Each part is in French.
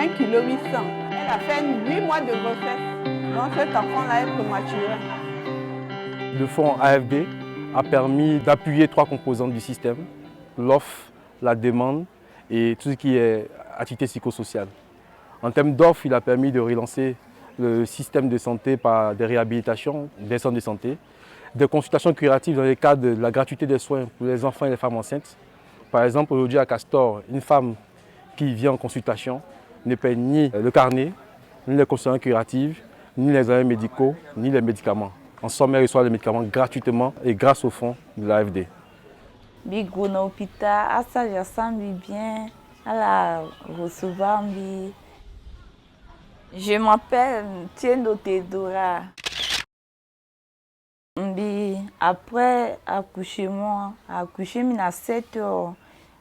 1,8 kg. Elle a fait 8 mois de grossesse. Donc cet enfant-là est prématuré. Le fonds AFD a permis d'appuyer 3 composantes du système, l'offre, la demande et tout ce qui est activité psychosociale. En termes d'offre, il a permis de relancer le système de santé par des réhabilitations, des centres de santé, des consultations curatives dans le cadre de la gratuité des soins pour les enfants et les femmes enceintes. Par exemple, aujourd'hui à Castor, une femme qui vient en consultation ne paie ni le carnet, ni les consultations curatives, ni les examens médicaux, ni les médicaments. En somme, elle reçoit les médicaments gratuitement et grâce au fonds de l'AFD. Bigo na hôpital, ça je sens bien, à la recevoir. Je m'appelle Tiendo Tedora. Après accouchement, accouché à 7 heures,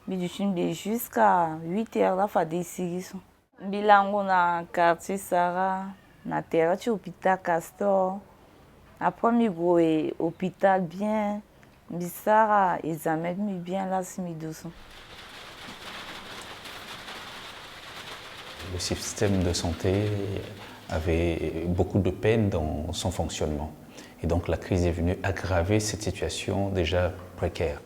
je suis jusqu'à 8 heures là, il décider. Bilango na quartier Sarah, na terre de l'hôpital Castor. Après, je suis à l'hôpital bien, Sarah examen bien là, c'est doucement. Le système de santé avait beaucoup de peine dans son fonctionnement. Et donc la crise est venue aggraver cette situation déjà précaire.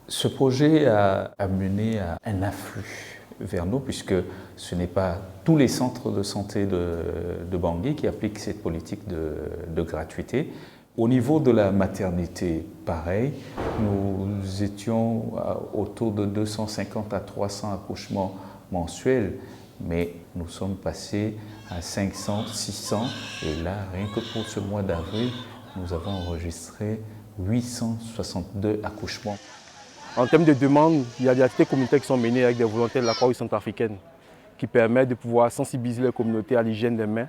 Ce projet a amené à un afflux vers nous, puisque ce n'est pas tous les centres de santé de Bangui qui appliquent cette politique de gratuité. Au niveau de la maternité, pareil, nous étions autour de 250 à 300 accouchements mensuels, mais nous sommes passés à 500, 600, et là, rien que pour ce mois d'avril, nous avons enregistré 862 accouchements. En termes de demande, il y a des activités communautaires qui sont menées avec des volontaires de la Croix-Rouge centrafricaine qui permettent de pouvoir sensibiliser les communautés à l'hygiène des mains,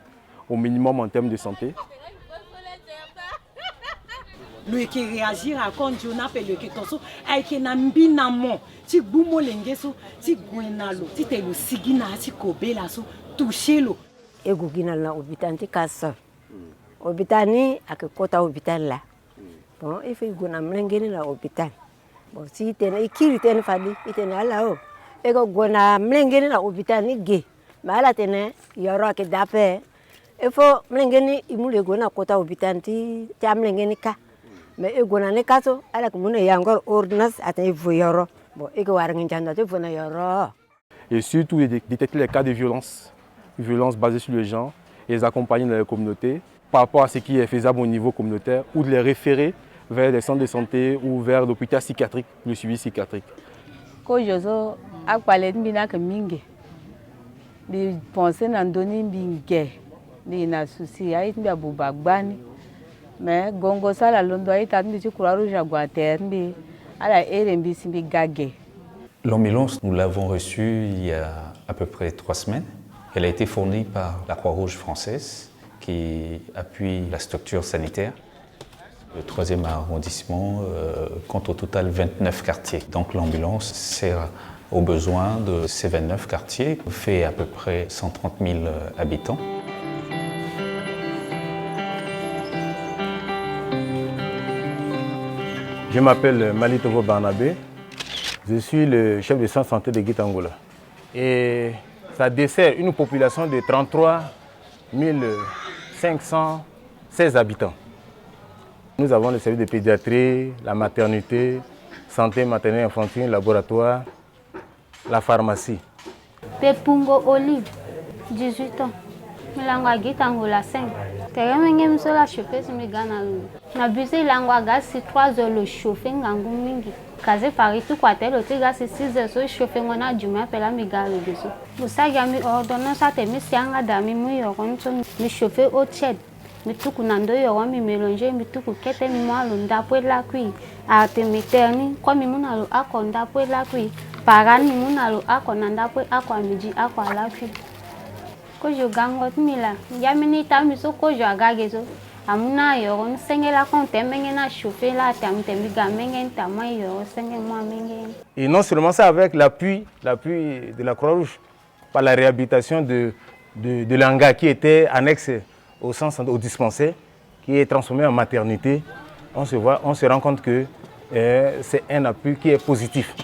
au minimum en termes de santé. Le qui réagir à quand on appelle le qui toso avec un ambinamo si bumo lengeso si guenalo si te lo sigina si kobela so toucher lo ego ginala obitanti kasa obitani akekota hospital la bon il faut gona mlengeni la hospital bon si tene ikiri tene fadi itene ala o ego gona mlengeni la hospital ni ge mala tene yoro ke dape il faut mlengeni imule gona kota hospital ti mlengeni ka mais ego na kaso ala ko mune yangor ordonnance atay voyoro bon ego warangi janda te fona yoro. Et surtout détecter les cas de violence basées sur le genre et les accompagner dans les communautés par rapport à ce qui est faisable au niveau communautaire ou de les référer vers des centres de santé ou vers l'hôpital psychiatrique, le suivi psychiatrique. Quand je suis à Palet-Mbina, je pense à donner Mbingue, je suis à Boubagban, mais Gongo Sala Londo est à Croix-Rouge à Guatemala, à la RMB Simbigagé. L'ambulance, nous l'avons reçue il y a à peu près 3 semaines. Elle a été fournie par la Croix-Rouge française qui appuie la structure sanitaire. Le 3e arrondissement compte au total 29 quartiers. Donc l'ambulance sert aux besoins de ces 29 quartiers, fait à peu près 130 000 habitants. Je m'appelle Malitovo Barnabé. Je suis le chef de centre de santé de Guitangola. Et ça dessert une population de 33 516 habitants. Nous avons le service de pédiatrie, la maternité, santé maternelle infantile, laboratoire, la pharmacie. Pepungo Olive, 18 ans. Milangwa Guitangola 5. Teremenge msola chauffeur simigana lu. Na buse ilangwa gasi 3 heures le chauffeur ngangu mingi. Kaze fari tu kwa telo ti gasi 6 heures so chauffeur ngona juma pela migalo geso. Musaga mi ordonnance ate mi sianga dami mu yoron so mi chauffeur au tiède. Mi tuku nando yoron mi mélanger mi tuku kete mi mo lo ndapo la kui. Ate mi terni kwa mi muna lo akonda po la kui. Parani muna lo akonanda po akwa miji akwa la kui. Ko je gangot mila yamini tamiso ko je agagezo amuna yoron sengela konte mengena chauffer la tamte miga mengen tamay yo senge moi mengen. Et non seulement ça, avec l'appui de la Croix-Rouge par la réhabilitation de l'hangar qui était annexe au centre, au dispensaire, qui est transformé en maternité, on se rend compte que c'est un appui qui est positif.